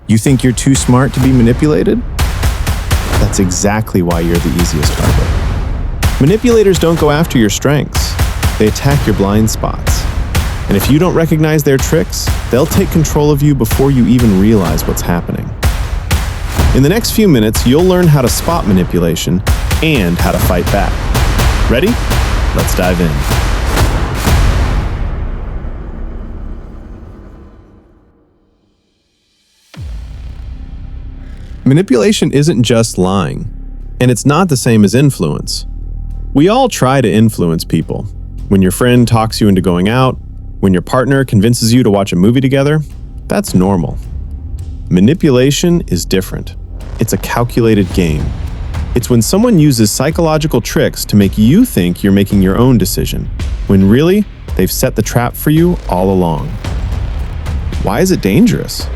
You think you're too smart to be manipulated? That's exactly why you're the easiest target. Manipulators don't go after your strengths. They attack your blind spots. And if you don't recognize their tricks, they'll take control of you before you even realize what's happening. In the next few minutes, you'll learn how to spot manipulation and how to fight back. Ready? Let's dive in. Manipulation isn't just lying, and it's not the same as influence. We all try to influence people. When your friend talks you into going out, when your partner convinces you to watch a movie together, that's normal. Manipulation is different. It's a calculated game. It's when someone uses psychological tricks to make you think you're making your own decision, when really, they've set the trap for you all along. Why is it dangerous?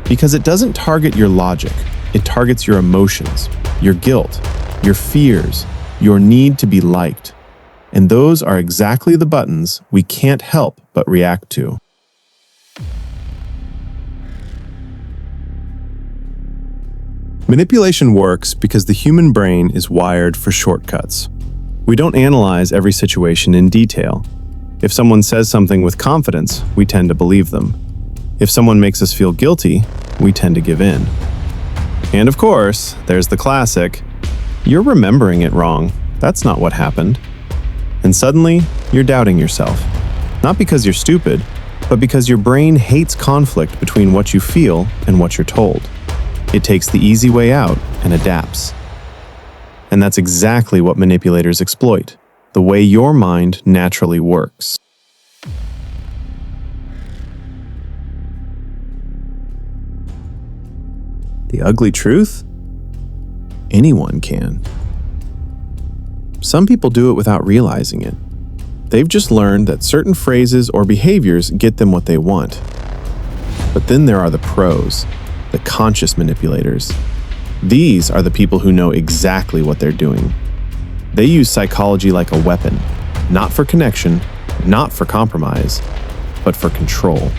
Because it doesn't target your logic. It targets your emotions, your guilt, your fears, your need to be liked. And those are exactly the buttons we can't help but react to. Manipulation works because the human brain is wired for shortcuts. We don't analyze every situation in detail. If someone says something with confidence, we tend to believe them. If someone makes us feel guilty, we tend to give in. And of course, there's the classic, "You're remembering it wrong. That's not what happened." And suddenly, you're doubting yourself. Not because you're stupid, but because your brain hates conflict between what you feel and what you're told. It takes the easy way out and adapts. And that's exactly what manipulators exploit, the way your mind naturally works. The ugly truth? Anyone can. Some people do it without realizing it. They've just learned that certain phrases or behaviors get them what they want. But then there are the pros, the conscious manipulators. These are the people who know exactly what they're doing. They use psychology like a weapon, not for connection, not for compromise, but for control.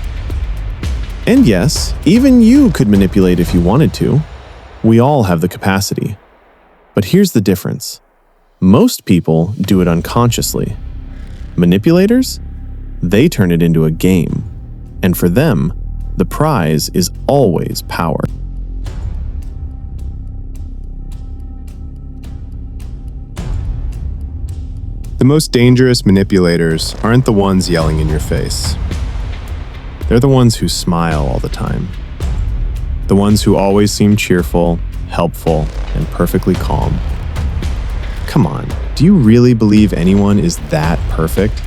And yes, even you could manipulate if you wanted to. We all have the capacity. But here's the difference. Most people do it unconsciously. Manipulators? They turn it into a game. And for them, the prize is always power. The most dangerous manipulators aren't the ones yelling in your face. They're the ones who smile all the time. The ones who always seem cheerful, helpful, and perfectly calm. Come on, do you really believe anyone is that perfect?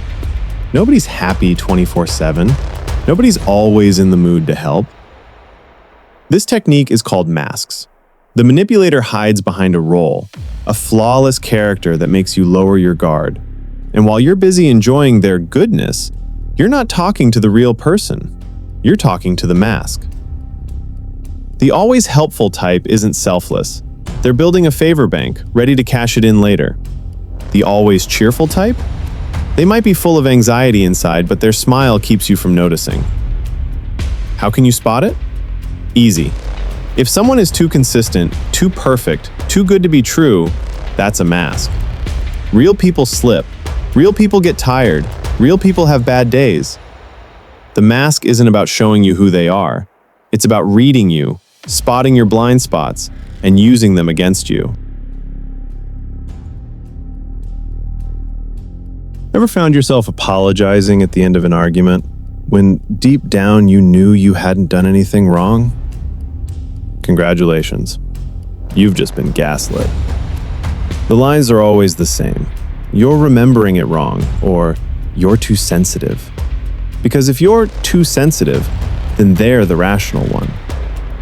Nobody's happy 24/7. Nobody's always in the mood to help. This technique is called masks. The manipulator hides behind a role, a flawless character that makes you lower your guard. And while you're busy enjoying their goodness, you're not talking to the real person. You're talking to the mask. The always helpful type isn't selfless. They're building a favor bank, ready to cash it in later. The always cheerful type? They might be full of anxiety inside, but their smile keeps you from noticing. How can you spot it? Easy. If someone is too consistent, too perfect, too good to be true, that's a mask. Real people slip. Real people get tired. Real people have bad days. The mask isn't about showing you who they are. It's about reading you, spotting your blind spots, and using them against you. Ever found yourself apologizing at the end of an argument when deep down you knew you hadn't done anything wrong? Congratulations. You've just been gaslit. The lies are always the same. You're remembering it wrong, or you're too sensitive. Because if you're too sensitive, then they're the rational one.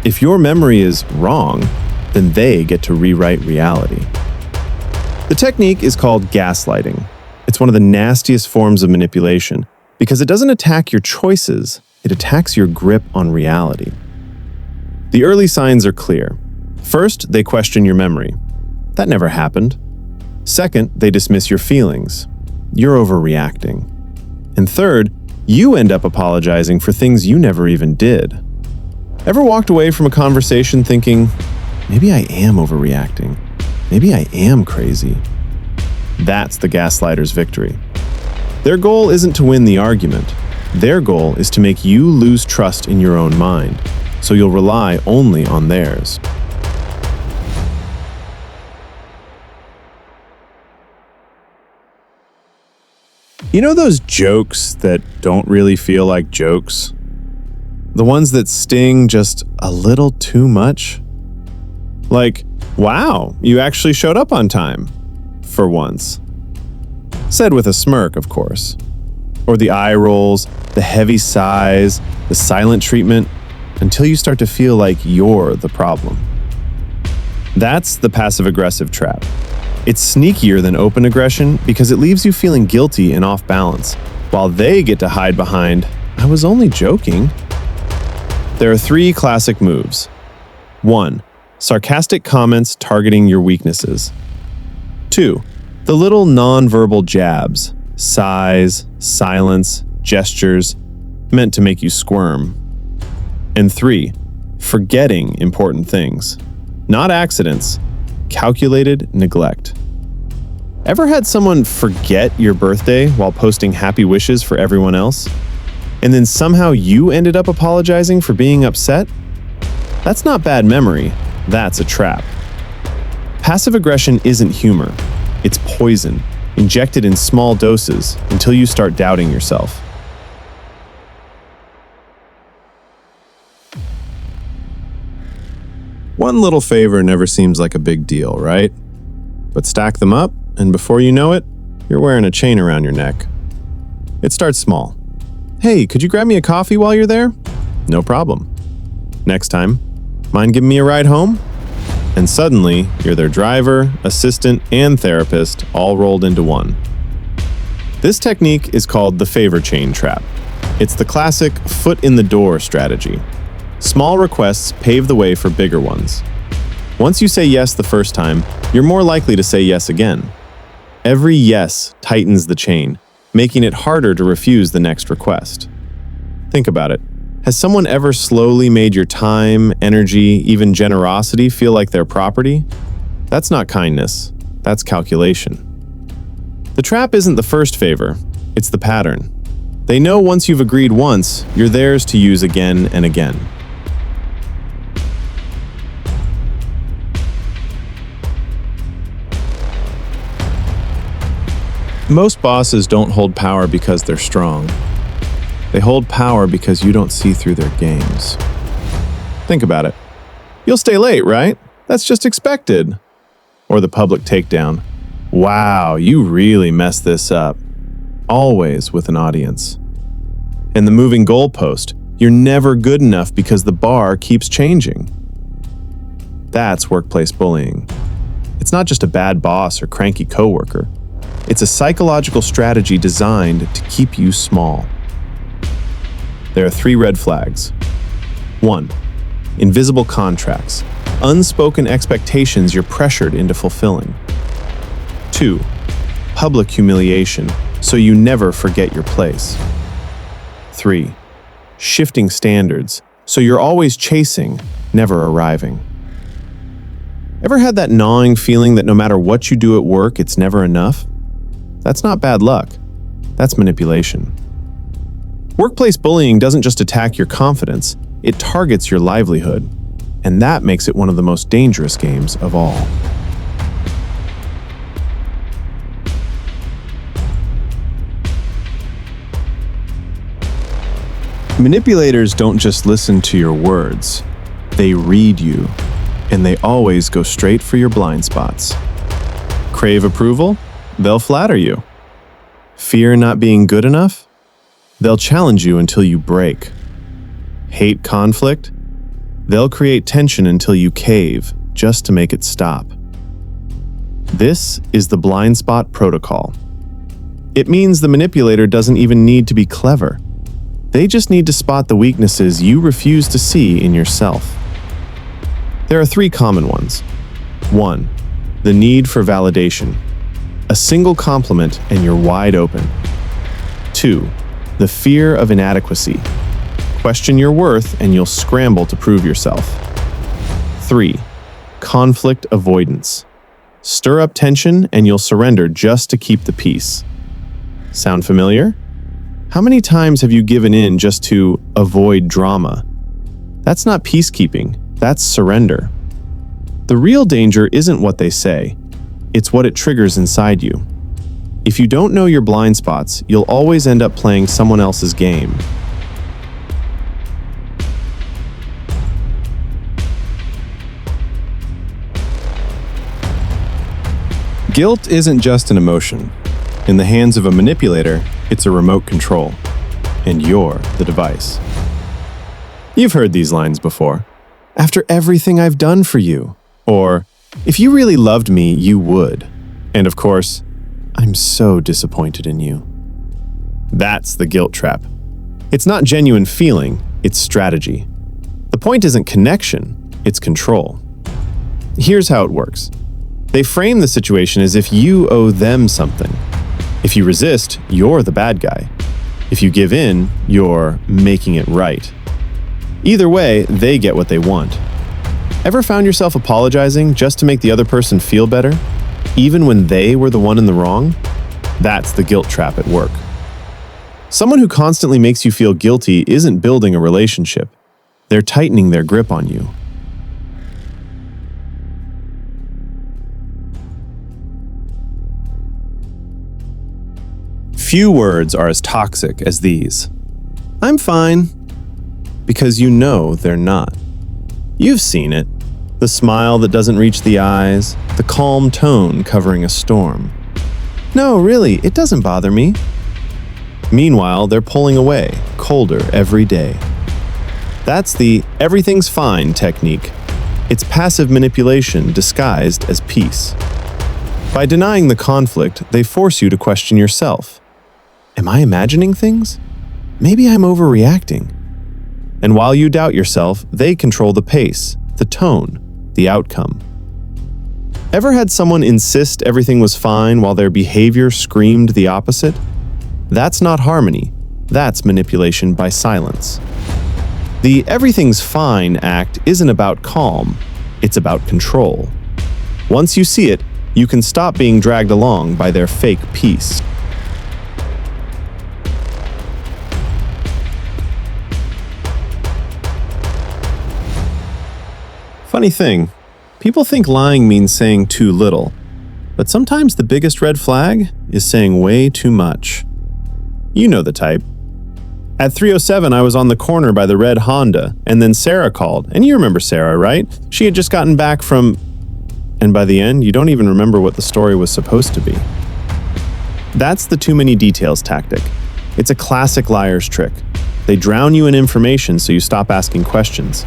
If your memory is wrong, then they get to rewrite reality. The technique is called gaslighting. It's one of the nastiest forms of manipulation because it doesn't attack your choices, it attacks your grip on reality. The early signs are clear. First, they question your memory. That never happened. Second, they dismiss your feelings. You're overreacting. And third, you end up apologizing for things you never even did. Ever walked away from a conversation thinking, maybe I am overreacting, maybe I am crazy? That's the gaslighter's victory. Their goal isn't to win the argument. Their goal is to make you lose trust in your own mind, so you'll rely only on theirs. You know those jokes that don't really feel like jokes? The ones that sting just a little too much? Like, wow, you actually showed up on time. For once. Said with a smirk, of course. Or the eye rolls, the heavy sighs, the silent treatment, until you start to feel like you're the problem. That's the passive-aggressive trap. It's sneakier than open aggression because it leaves you feeling guilty and off balance, while they get to hide behind, I was only joking. There are 3 classic moves. 1. Sarcastic comments targeting your weaknesses. 2. The little non-verbal jabs, sighs, silence, gestures, meant to make you squirm. And 3. Forgetting important things. Not accidents. Calculated neglect. Ever had someone forget your birthday while posting happy wishes for everyone else? And then somehow you ended up apologizing for being upset? That's not bad memory, that's a trap. Passive aggression isn't humor, it's poison, injected in small doses until you start doubting yourself. One little favor never seems like a big deal, right? But stack them up, and before you know it, you're wearing a chain around your neck. It starts small. Hey, could you grab me a coffee while you're there? No problem. Next time, mind giving me a ride home? And suddenly, you're their driver, assistant, and therapist all rolled into one. This technique is called the favor chain trap. It's the classic foot in the door strategy. Small requests pave the way for bigger ones. Once you say yes the first time, you're more likely to say yes again. Every yes tightens the chain, making it harder to refuse the next request. Think about it. Has someone ever slowly made your time, energy, even generosity feel like their property? That's not kindness, that's calculation. The trap isn't the first favor, it's the pattern. They know once you've agreed once, you're theirs to use again and again. Most bosses don't hold power because they're strong. They hold power because you don't see through their games. Think about it. You'll stay late, right? That's just expected. Or the public takedown. Wow, you really messed this up. Always with an audience. And the moving goalpost. You're never good enough because the bar keeps changing. That's workplace bullying. It's not just a bad boss or cranky coworker. It's a psychological strategy designed to keep you small. There are 3 red flags. 1. Invisible contracts. Unspoken expectations you're pressured into fulfilling. 2. Public humiliation, so you never forget your place. 3. Shifting standards, so you're always chasing, never arriving. Ever had that gnawing feeling that no matter what you do at work, it's never enough? That's not bad luck. That's manipulation. Workplace bullying doesn't just attack your confidence, it targets your livelihood. And that makes it one of the most dangerous games of all. Manipulators don't just listen to your words, they read you, and they always go straight for your blind spots. Crave approval? They'll flatter you. Fear not being good enough? They'll challenge you until you break. Hate conflict? They'll create tension until you cave, just to make it stop. This is the blind spot protocol. It means the manipulator doesn't even need to be clever. They just need to spot the weaknesses you refuse to see in yourself. There are 3 common ones. 1. The need for validation. A single compliment and you're wide open. 2. The fear of inadequacy. Question your worth and you'll scramble to prove yourself. 3. Conflict avoidance. Stir up tension and you'll surrender just to keep the peace. Sound familiar? How many times have you given in just to avoid drama? That's not peacekeeping, that's surrender. The real danger isn't what they say, it's what it triggers inside you. If you don't know your blind spots, you'll always end up playing someone else's game. Guilt isn't just an emotion. In the hands of a manipulator, it's a remote control, and you're the device. You've heard these lines before. After everything I've done for you. Or, if you really loved me, you would. And of course, I'm so disappointed in you. That's the guilt trap. It's not genuine feeling, it's strategy. The point isn't connection, it's control. Here's how it works. They frame the situation as if you owe them something. If you resist, you're the bad guy. If you give in, you're making it right. Either way, they get what they want. Ever found yourself apologizing just to make the other person feel better, even when they were the one in the wrong? That's the guilt trap at work. Someone who constantly makes you feel guilty isn't building a relationship. They're tightening their grip on you. Few words are as toxic as these. I'm fine. Because you know they're not. You've seen it. The smile that doesn't reach the eyes, the calm tone covering a storm. No, really, it doesn't bother me. Meanwhile, they're pulling away, colder every day. That's the everything's fine technique. It's passive manipulation disguised as peace. By denying the conflict, they force you to question yourself. Am I imagining things? Maybe I'm overreacting. And while you doubt yourself, they control the pace, the tone, the outcome. Ever had someone insist everything was fine while their behavior screamed the opposite? That's not harmony. That's manipulation by silence. The everything's fine act isn't about calm, it's about control. Once you see it, you can stop being dragged along by their fake peace. Funny thing, people think lying means saying too little, but sometimes the biggest red flag is saying way too much. You know the type. At 3:07, I was on the corner by the red Honda, and then Sarah called. And you remember Sarah, right? She had just gotten back from... And by the end, you don't even remember what the story was supposed to be. That's the too many details tactic. It's a classic liar's trick. They drown you in information so you stop asking questions.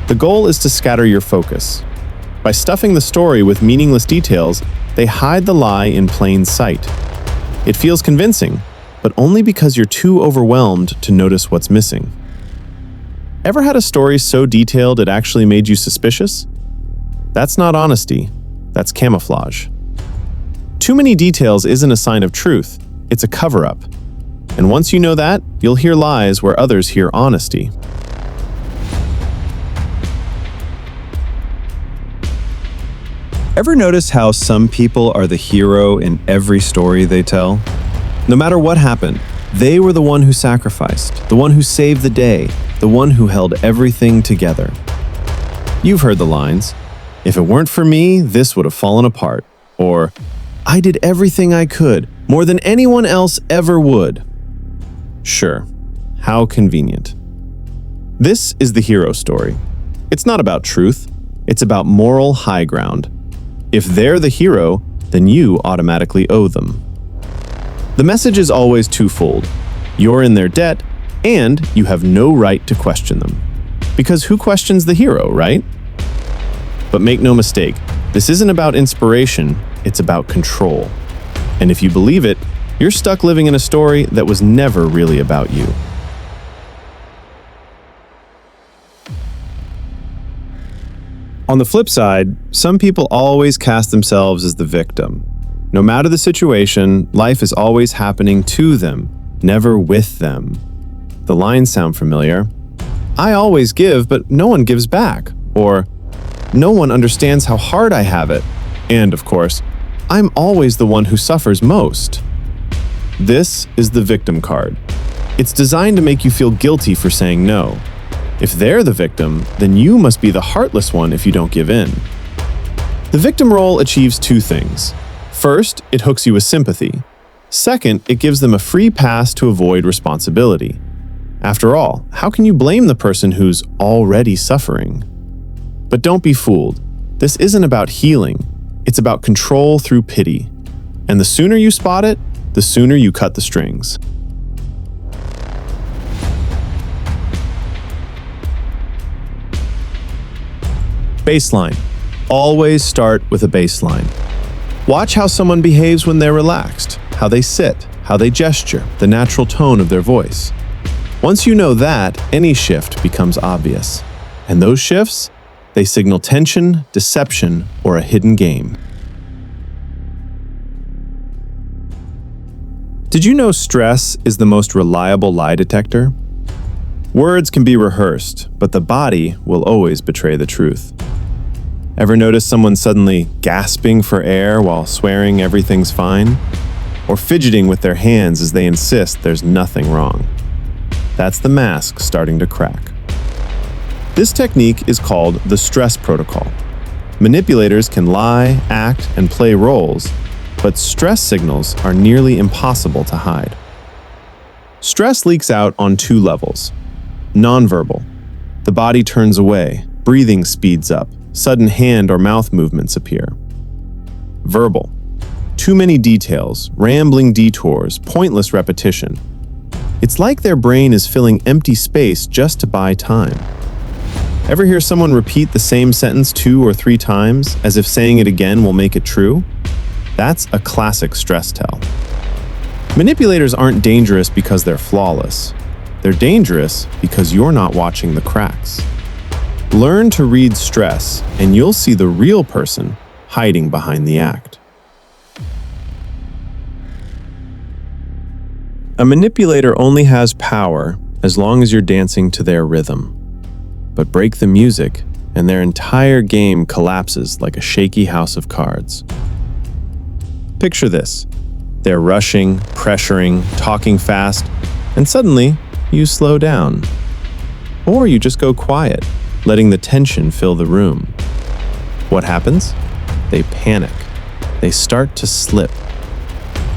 The goal is to scatter your focus. By stuffing the story with meaningless details, they hide the lie in plain sight. It feels convincing, but only because you're too overwhelmed to notice what's missing. Ever had a story so detailed it actually made you suspicious? That's not honesty, that's camouflage. Too many details isn't a sign of truth, it's a cover-up. And once you know that, you'll hear lies where others hear honesty. Ever notice how some people are the hero in every story they tell? No matter what happened, they were the one who sacrificed, the one who saved the day, the one who held everything together. You've heard the lines, "If it weren't for me, this would have fallen apart," or "I did everything I could, more than anyone else ever would." Sure, how convenient. This is the hero story. It's not about truth, it's about moral high ground. If they're the hero, then you automatically owe them. The message is always twofold. You're in their debt, and you have no right to question them. Because who questions the hero, right? But make no mistake, this isn't about inspiration, it's about control. And if you believe it, you're stuck living in a story that was never really about you. On the flip side, some people always cast themselves as the victim. No matter the situation, life is always happening to them, never with them. The lines sound familiar. I always give, but no one gives back. Or, no one understands how hard I have it. And, of course, I'm always the one who suffers most. This is the victim card. It's designed to make you feel guilty for saying no. If they're the victim, then you must be the heartless one if you don't give in. The victim role achieves two things. First, it hooks you with sympathy. Second, it gives them a free pass to avoid responsibility. After all, how can you blame the person who's already suffering? But don't be fooled. This isn't about healing. It's about control through pity. And the sooner you spot it, the sooner you cut the strings. Baseline. Always start with a baseline. Watch how someone behaves when they're relaxed, how they sit, how they gesture, the natural tone of their voice. Once you know that, any shift becomes obvious. And those shifts, they signal tension, deception, or a hidden game. Did you know stress is the most reliable lie detector? Words can be rehearsed, but the body will always betray the truth. Ever notice someone suddenly gasping for air while swearing everything's fine? Or fidgeting with their hands as they insist there's nothing wrong? That's the mask starting to crack. This technique is called the stress protocol. Manipulators can lie, act, and play roles, but stress signals are nearly impossible to hide. Stress leaks out on two levels. Nonverbal. The body turns away, breathing speeds up, sudden hand or mouth movements appear. Verbal. Too many details, rambling detours, pointless repetition. It's like their brain is filling empty space just to buy time. Ever hear someone repeat the same sentence 2 or 3 times, as if saying it again will make it true? That's a classic stress tell. Manipulators aren't dangerous because they're flawless. They're dangerous because you're not watching the cracks. Learn to read stress, and you'll see the real person hiding behind the act. A manipulator only has power as long as you're dancing to their rhythm. But break the music, and their entire game collapses like a shaky house of cards. Picture this. They're rushing, pressuring, talking fast, and suddenly you slow down. Or you just go quiet, letting the tension fill the room. What happens? They panic. They start to slip.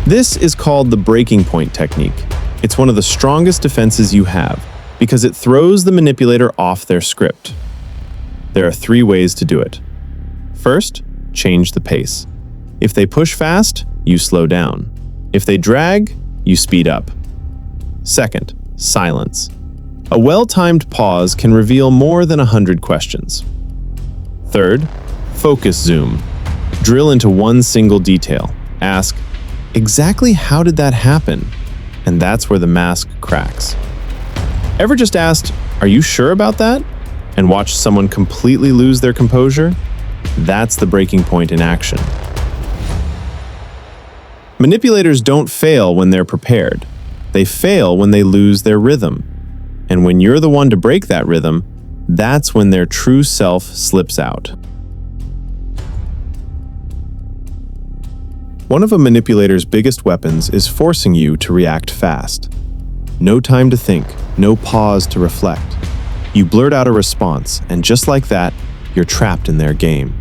This is called the breaking point technique. It's one of the strongest defenses you have because it throws the manipulator off their script. There are 3 ways to do it. First, change the pace. If they push fast, you slow down. If they drag, you speed up. Second, silence. A well-timed pause can reveal more than 100 questions. Third, focus zoom. Drill into one single detail. Ask, exactly how did that happen? And that's where the mask cracks. Ever just asked, are you sure about that? And watched someone completely lose their composure? That's the breaking point in action. Manipulators don't fail when they're prepared. They fail when they lose their rhythm. And when you're the one to break that rhythm, that's when their true self slips out. One of a manipulator's biggest weapons is forcing you to react fast. No time to think, no pause to reflect. You blurt out a response, and just like that, you're trapped in their game.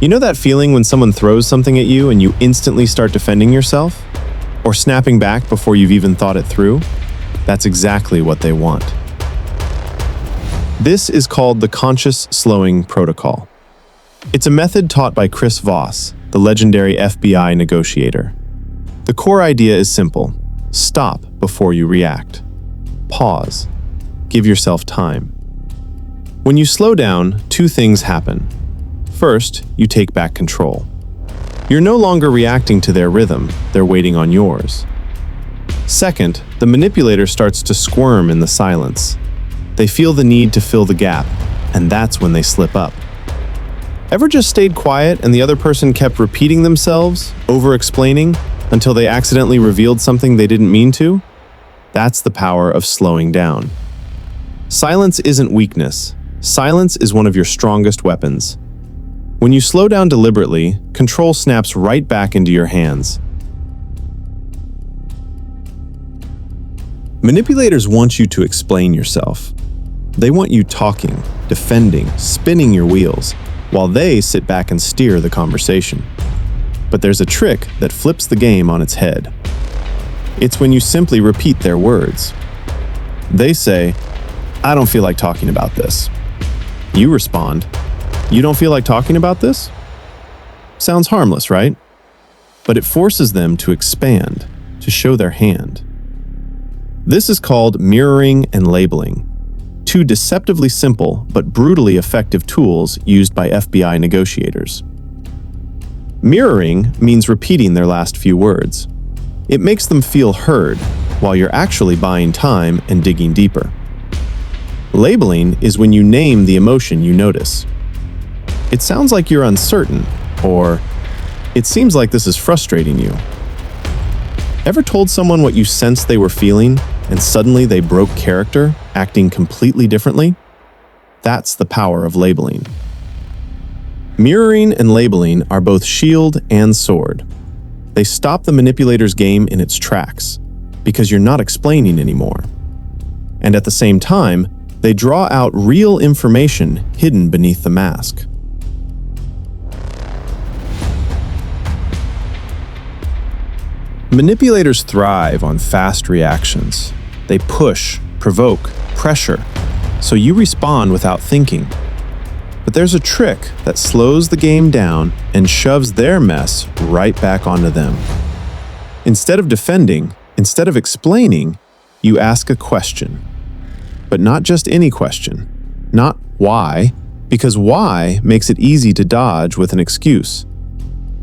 You know that feeling when someone throws something at you and you instantly start defending yourself? Or snapping back before you've even thought it through? That's exactly what they want. This is called the conscious slowing protocol. It's a method taught by Chris Voss, the legendary FBI negotiator. The core idea is simple. Stop before you react. Pause. Give yourself time. When you slow down, 2 things happen. First, you take back control. You're no longer reacting to their rhythm, they're waiting on yours. Second, the manipulator starts to squirm in the silence. They feel the need to fill the gap, and that's when they slip up. Ever just stayed quiet and the other person kept repeating themselves, over-explaining, until they accidentally revealed something they didn't mean to? That's the power of slowing down. Silence isn't weakness. Silence is one of your strongest weapons. When you slow down deliberately, control snaps right back into your hands. Manipulators want you to explain yourself. They want you talking, defending, spinning your wheels, while they sit back and steer the conversation. But there's a trick that flips the game on its head. It's when you simply repeat their words. They say, "I don't feel like talking about this." You respond, "You don't feel like talking about this?" Sounds harmless, right? But it forces them to expand, to show their hand. This is called mirroring and labeling, two deceptively simple but brutally effective tools used by FBI negotiators. Mirroring means repeating their last few words. It makes them feel heard, while you're actually buying time and digging deeper. Labeling is when you name the emotion you notice. It sounds like you're uncertain, or it seems like this is frustrating you. Ever told someone what you sensed they were feeling, and suddenly they broke character, acting completely differently? That's the power of labeling. Mirroring and labeling are both shield and sword. They stop the manipulator's game in its tracks, because you're not explaining anymore. And at the same time, they draw out real information hidden beneath the mask. Manipulators thrive on fast reactions. They push, provoke, pressure, so you respond without thinking. But there's a trick that slows the game down and shoves their mess right back onto them. Instead of defending, instead of explaining, you ask a question. But not just any question. Not why, because why makes it easy to dodge with an excuse.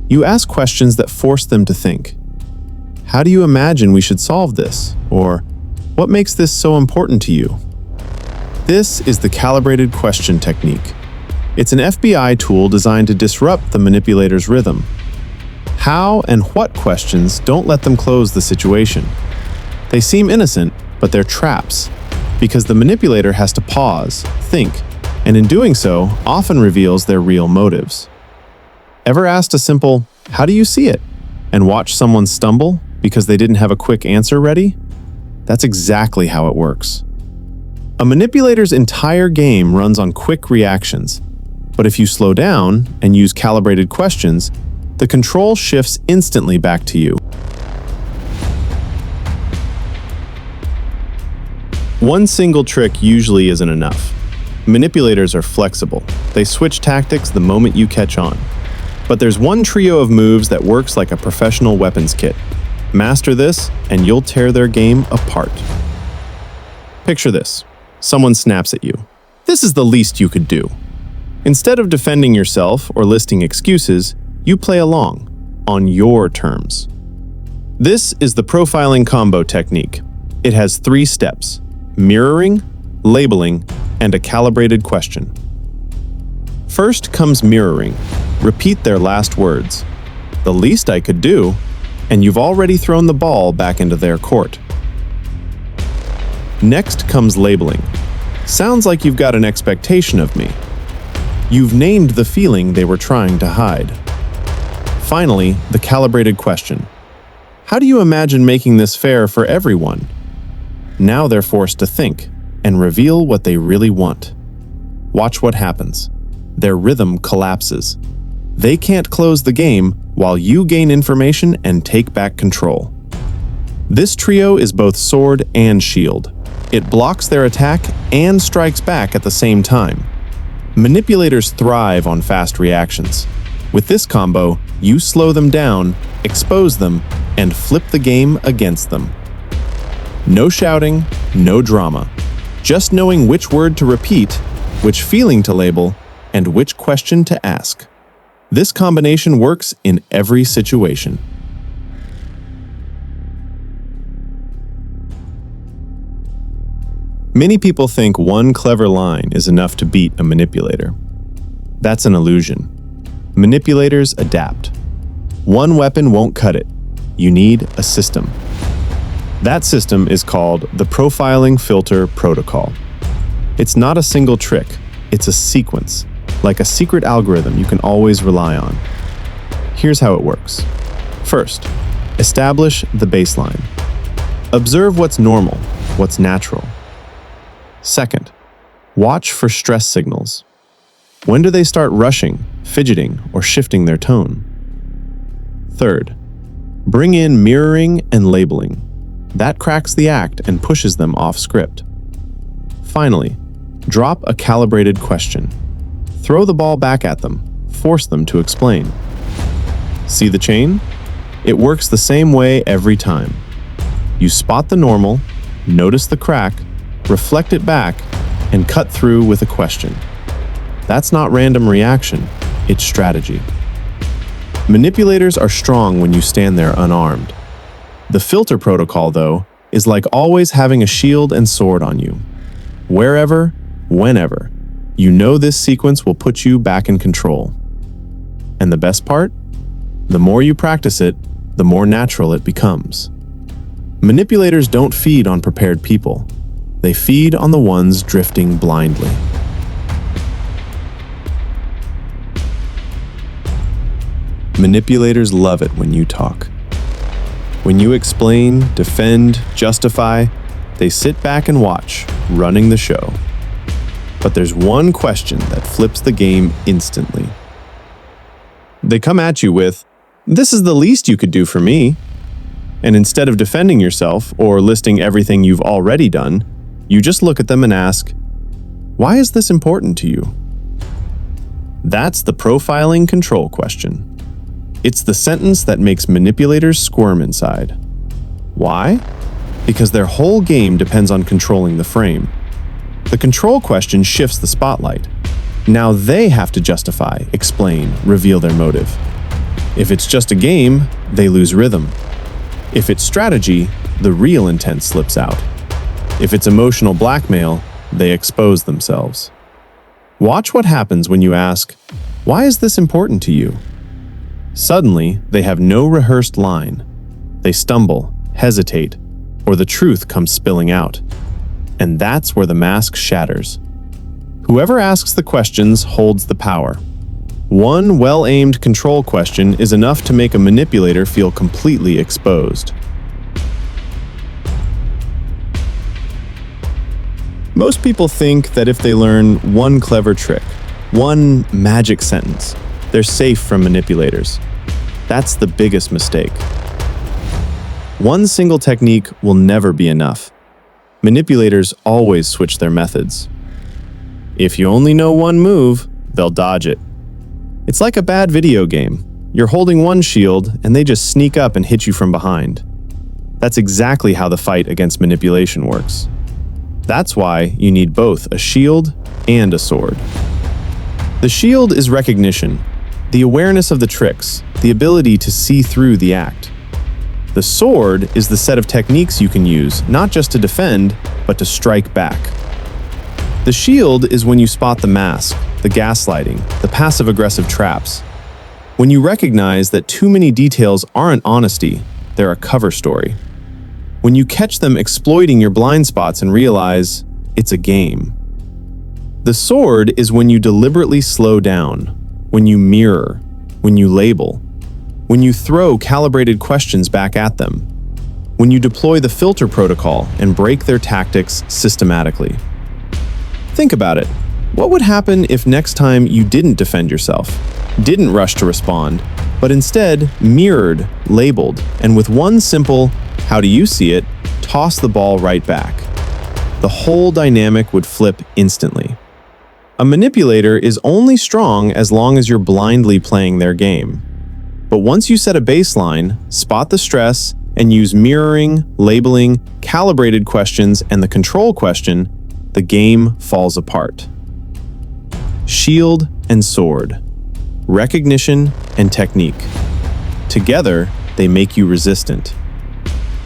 You ask questions that force them to think. How do you imagine we should solve this? Or, what makes this so important to you? This is the calibrated question technique. It's an FBI tool designed to disrupt the manipulator's rhythm. How and what questions don't let them close the situation. They seem innocent, but they're traps, because the manipulator has to pause, think, and in doing so, often reveals their real motives. Ever asked a simple, "How do you see it?" and watch someone stumble because they didn't have a quick answer ready? That's exactly how it works. A manipulator's entire game runs on quick reactions, but if you slow down and use calibrated questions, the control shifts instantly back to you. One single trick usually isn't enough. Manipulators are flexible. They switch tactics the moment you catch on. But there's one trio of moves that works like a professional weapons kit. Master this, and you'll tear their game apart. Picture this. Someone snaps at you. This is the least you could do. Instead of defending yourself or listing excuses, you play along, on your terms. This is the profiling combo technique. It has 3 steps: mirroring, labeling, and a calibrated question. First comes mirroring. Repeat their last words. The least I could do, and you've already thrown the ball back into their court. Next comes labeling. Sounds like you've got an expectation of me. You've named the feeling they were trying to hide. Finally, the calibrated question. How do you imagine making this fair for everyone? Now they're forced to think and reveal what they really want. Watch what happens. Their rhythm collapses. They can't close the game while you gain information and take back control. This trio is both sword and shield. It blocks their attack and strikes back at the same time. Manipulators thrive on fast reactions. With this combo, you slow them down, expose them, and flip the game against them. No shouting, no drama. Just knowing which word to repeat, which feeling to label, and which question to ask. This combination works in every situation. Many people think one clever line is enough to beat a manipulator. That's an illusion. Manipulators adapt. One weapon won't cut it. You need a system. That system is called the Profiling Filter Protocol. It's not a single trick, it's a sequence, like a secret algorithm you can always rely on. Here's how it works. First, establish the baseline. Observe what's normal, what's natural. Second, watch for stress signals. When do they start rushing, fidgeting, or shifting their tone? Third, bring in mirroring and labeling. That cracks the act and pushes them off script. Finally, drop a calibrated question. Throw the ball back at them, force them to explain. See the chain? It works the same way every time. You spot the normal, notice the crack, reflect it back, and cut through with a question. That's not random reaction, it's strategy. Manipulators are strong when you stand there unarmed. The filter protocol, though, is like always having a shield and sword on you. Wherever, whenever, you know this sequence will put you back in control. And the best part? The more you practice it, the more natural it becomes. Manipulators don't feed on prepared people. They feed on the ones drifting blindly. Manipulators love it when you talk. When you explain, defend, justify, they sit back and watch, running the show. But there's one question that flips the game instantly. They come at you with, "This is the least you could do for me." And instead of defending yourself or listing everything you've already done, you just look at them and ask, "Why is this important to you?" That's the profiling control question. It's the sentence that makes manipulators squirm inside. Why? Because their whole game depends on controlling the frame. The control question shifts the spotlight. Now they have to justify, explain, reveal their motive. If it's just a game, they lose rhythm. If it's strategy, the real intent slips out. If it's emotional blackmail, they expose themselves. Watch what happens when you ask, "Why is this important to you?" Suddenly, they have no rehearsed line. They stumble, hesitate, or the truth comes spilling out. And that's where the mask shatters. Whoever asks the questions holds the power. One well-aimed control question is enough to make a manipulator feel completely exposed. Most people think that if they learn one clever trick, one magic sentence, they're safe from manipulators. That's the biggest mistake. One single technique will never be enough. Manipulators always switch their methods. If you only know one move, they'll dodge it. It's like a bad video game. You're holding one shield, and they just sneak up and hit you from behind. That's exactly how the fight against manipulation works. That's why you need both a shield and a sword. The shield is recognition, the awareness of the tricks, the ability to see through the act. The sword is the set of techniques you can use, not just to defend, but to strike back. The shield is when you spot the mask, the gaslighting, the passive-aggressive traps. When you recognize that too many details aren't honesty, they're a cover story. When you catch them exploiting your blind spots and realize it's a game. The sword is when you deliberately slow down, when you mirror, when you label, when you throw calibrated questions back at them, when you deploy the filter protocol and break their tactics systematically. Think about it. What would happen if next time you didn't defend yourself, didn't rush to respond, but instead mirrored, labeled, and with one simple, "How do you see it?" toss the ball right back? The whole dynamic would flip instantly. A manipulator is only strong as long as you're blindly playing their game. But once you set a baseline, spot the stress, and use mirroring, labeling, calibrated questions, and the control question, the game falls apart. Shield and sword. Recognition and technique. Together, they make you resistant.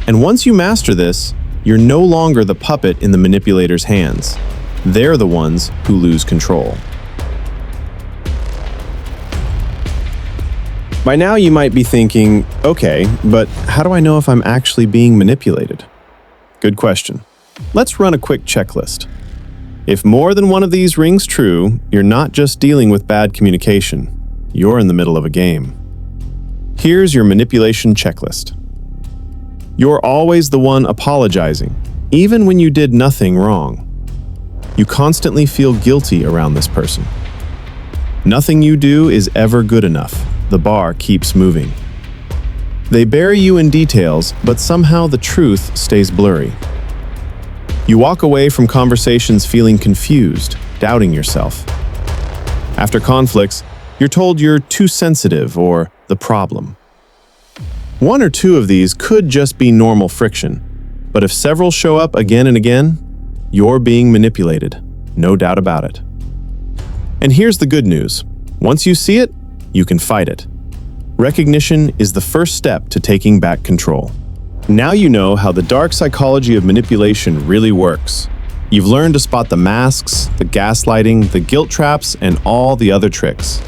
And once you master this, you're no longer the puppet in the manipulator's hands. They're the ones who lose control. By now you might be thinking, okay, but how do I know if I'm actually being manipulated? Good question. Let's run a quick checklist. If more than one of these rings true, you're not just dealing with bad communication. You're in the middle of a game. Here's your manipulation checklist. You're always the one apologizing, even when you did nothing wrong. You constantly feel guilty around this person. Nothing you do is ever good enough. The bar keeps moving. They bury you in details, but somehow the truth stays blurry. You walk away from conversations feeling confused, doubting yourself. After conflicts, you're told you're too sensitive or the problem. One or two of these could just be normal friction, but if several show up again and again, you're being manipulated, no doubt about it. And here's the good news. Once you see it, you can fight it. Recognition is the first step to taking back control. Now you know how the dark psychology of manipulation really works. You've learned to spot the masks, the gaslighting, the guilt traps, and all the other tricks.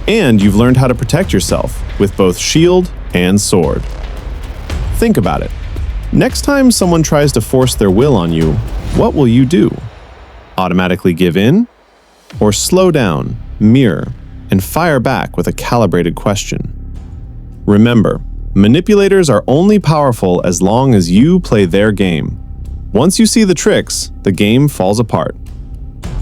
And you've learned how to protect yourself with both shield and sword. Think about it. Next time someone tries to force their will on you, what will you do? Automatically give in? Or slow down, mirror, and fire back with a calibrated question? Remember, manipulators are only powerful as long as you play their game. Once you see the tricks, the game falls apart.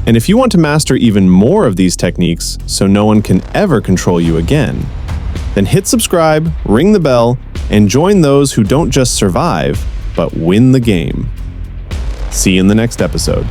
And if you want to master even more of these techniques so no one can ever control you again, then hit subscribe, ring the bell, and join those who don't just survive, but win the game. See you in the next episode.